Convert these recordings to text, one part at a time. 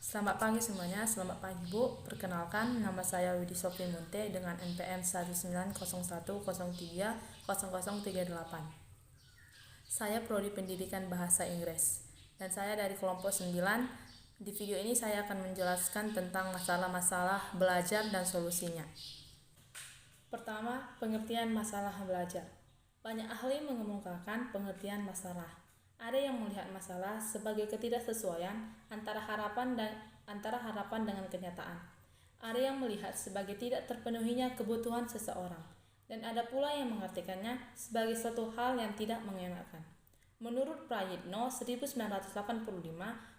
Selamat pagi semuanya, selamat pagi Bu. Perkenalkan, nama saya Widi Sofie Munte dengan NPM 19010300038. Saya Prodi Pendidikan Bahasa Inggris dan saya dari kelompok 9. Di video ini saya akan menjelaskan tentang masalah-masalah belajar dan solusinya. Pertama, pengertian masalah belajar. Banyak ahli mengemukakan pengertian masalah. Ada yang melihat masalah sebagai ketidaksesuaian antara harapan dengan kenyataan. Ada yang melihat sebagai tidak terpenuhinya kebutuhan seseorang. Dan ada pula yang mengartikannya sebagai suatu hal yang tidak mengenakan. Menurut Prayitno 1985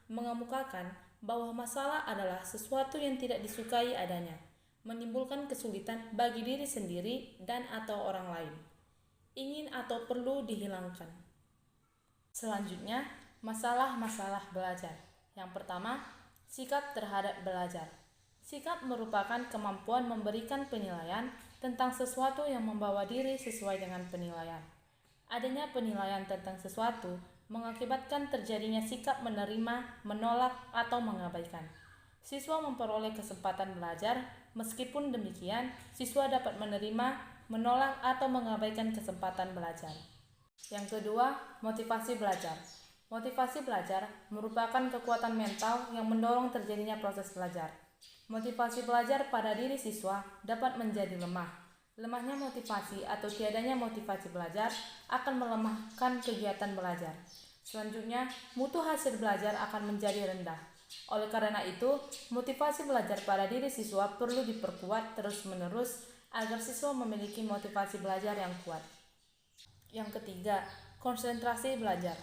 mengemukakan bahwa masalah adalah sesuatu yang tidak disukai adanya, menimbulkan kesulitan bagi diri sendiri dan atau orang lain, ingin atau perlu dihilangkan. Selanjutnya, masalah-masalah belajar. Yang pertama, sikap terhadap belajar. Sikap merupakan kemampuan memberikan penilaian tentang sesuatu yang membawa diri sesuai dengan penilaian. Adanya penilaian tentang sesuatu mengakibatkan terjadinya sikap menerima, menolak, atau mengabaikan. Siswa memperoleh kesempatan belajar, meskipun demikian, siswa dapat menerima, menolak, atau mengabaikan kesempatan belajar. Yang kedua, motivasi belajar. Motivasi belajar merupakan kekuatan mental yang mendorong terjadinya proses belajar. Motivasi belajar pada diri siswa dapat menjadi lemah. Lemahnya motivasi atau tiadanya motivasi belajar akan melemahkan kegiatan belajar. Selanjutnya, mutu hasil belajar akan menjadi rendah. Oleh karena itu, motivasi belajar pada diri siswa perlu diperkuat terus-menerus agar siswa memiliki motivasi belajar yang kuat. Yang ketiga, konsentrasi belajar.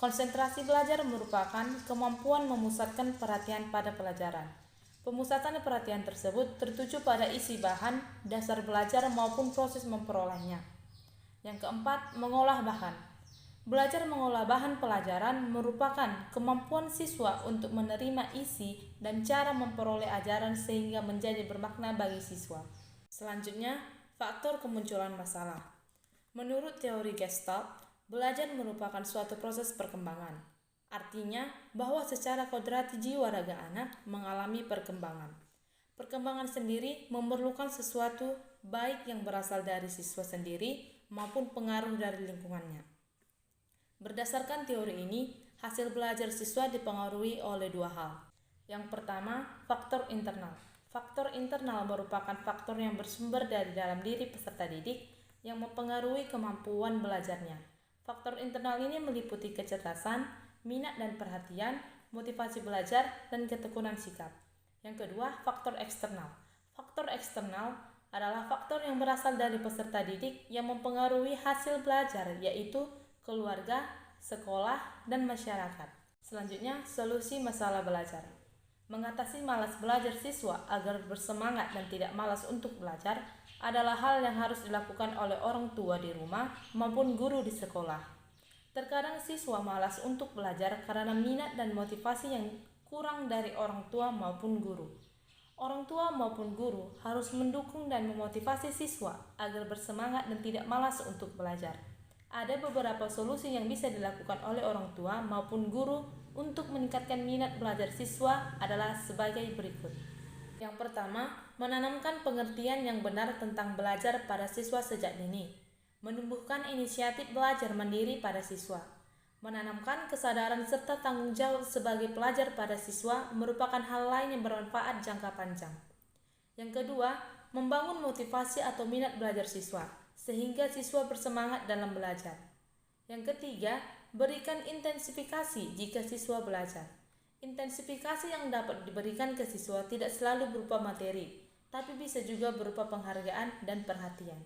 Konsentrasi belajar merupakan kemampuan memusatkan perhatian pada pelajaran. Pemusatan perhatian tersebut tertuju pada isi bahan, dasar belajar maupun proses memperolehnya. Yang keempat, mengolah bahan. Belajar mengolah bahan pelajaran merupakan kemampuan siswa untuk menerima isi dan cara memperoleh ajaran sehingga menjadi bermakna bagi siswa. Selanjutnya, faktor kemunculan masalah. Menurut teori Gestalt, belajar merupakan suatu proses perkembangan. Artinya bahwa secara kodrati jiwa raga anak mengalami perkembangan. Perkembangan sendiri memerlukan sesuatu baik yang berasal dari siswa sendiri maupun pengaruh dari lingkungannya. Berdasarkan teori ini, hasil belajar siswa dipengaruhi oleh dua hal. Yang pertama, faktor internal. Faktor internal merupakan faktor yang bersumber dari dalam diri peserta didik yang mempengaruhi kemampuan belajarnya. Faktor internal ini meliputi kecerdasan, minat dan perhatian, motivasi belajar, dan ketekunan sikap. Yang kedua, faktor eksternal. Faktor eksternal adalah faktor yang berasal dari peserta didik yang mempengaruhi hasil belajar, yaitu keluarga, sekolah, dan masyarakat. Selanjutnya, solusi masalah belajar. Mengatasi malas belajar siswa agar bersemangat dan tidak malas untuk belajar adalah hal yang harus dilakukan oleh orang tua di rumah maupun guru di sekolah. Terkadang siswa malas untuk belajar karena minat dan motivasi yang kurang dari orang tua maupun guru. Orang tua maupun guru harus mendukung dan memotivasi siswa agar bersemangat dan tidak malas untuk belajar. Ada beberapa solusi yang bisa dilakukan oleh orang tua maupun guru untuk meningkatkan minat belajar siswa adalah sebagai berikut. Yang pertama, menanamkan pengertian yang benar tentang belajar pada siswa sejak dini. Menumbuhkan inisiatif belajar mandiri pada siswa. Menanamkan kesadaran serta tanggung jawab sebagai pelajar pada siswa merupakan hal lain yang bermanfaat jangka panjang. Yang kedua, membangun motivasi atau minat belajar siswa, sehingga siswa bersemangat dalam belajar. Yang ketiga, berikan intensifikasi jika siswa belajar. Intensifikasi yang dapat diberikan ke siswa tidak selalu berupa materi, tapi bisa juga berupa penghargaan dan perhatian.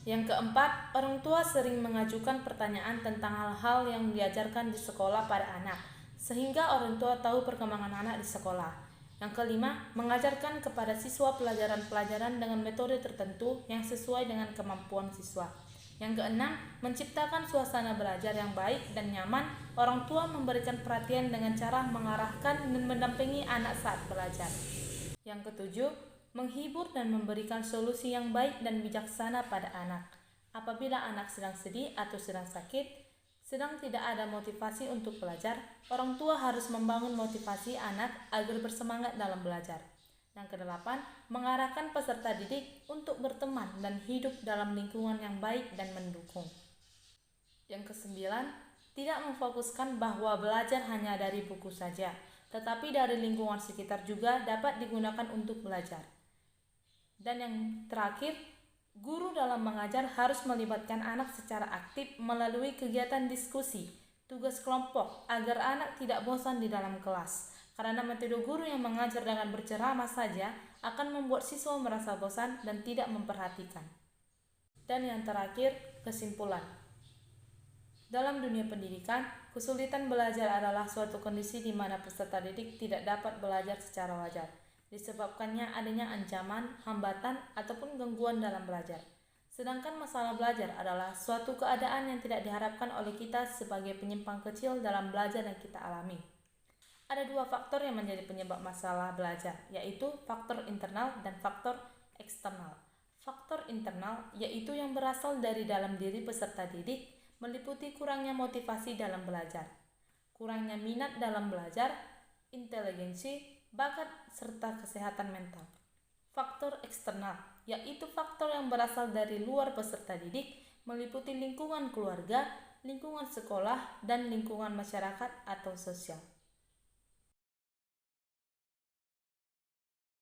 Yang keempat, orang tua sering mengajukan pertanyaan tentang hal-hal yang diajarkan di sekolah pada anak, sehingga orang tua tahu perkembangan anak di sekolah. Yang kelima, mengajarkan kepada siswa pelajaran-pelajaran dengan metode tertentu yang sesuai dengan kemampuan siswa. Yang keenam, menciptakan suasana belajar yang baik dan nyaman. Orang tua memberikan perhatian dengan cara mengarahkan dan mendampingi anak saat belajar. Yang ketujuh, menghibur dan memberikan solusi yang baik dan bijaksana pada anak. Apabila anak sedang sedih atau sedang sakit, Sedang tidak ada motivasi untuk belajar, orang tua harus membangun motivasi anak agar bersemangat dalam belajar. Yang kedelapan, mengarahkan peserta didik untuk berteman dan hidup dalam lingkungan yang baik dan mendukung. Yang kesembilan, tidak memfokuskan bahwa belajar hanya dari buku saja, tetapi dari lingkungan sekitar juga dapat digunakan untuk belajar. Dan yang terakhir, guru dalam mengajar harus melibatkan anak secara aktif melalui kegiatan diskusi, tugas kelompok, agar anak tidak bosan di dalam kelas. Karena metode guru yang mengajar dengan berceramah saja akan membuat siswa merasa bosan dan tidak memperhatikan. Dan yang terakhir, kesimpulan. Dalam dunia pendidikan, kesulitan belajar adalah suatu kondisi di mana peserta didik tidak dapat belajar secara wajar, disebabkannya adanya ancaman, hambatan, ataupun gangguan dalam belajar. Sedangkan masalah belajar adalah suatu keadaan yang tidak diharapkan oleh kita sebagai penyimpang kecil dalam belajar yang kita alami. Ada dua faktor yang menjadi penyebab masalah belajar, yaitu faktor internal dan faktor eksternal. Faktor internal yaitu yang berasal dari dalam diri peserta didik, meliputi kurangnya motivasi dalam belajar, kurangnya minat dalam belajar, inteligensi, bakat, serta kesehatan mental. Faktor eksternal yaitu faktor yang berasal dari luar peserta didik, meliputi lingkungan keluarga, lingkungan sekolah, dan lingkungan masyarakat atau sosial.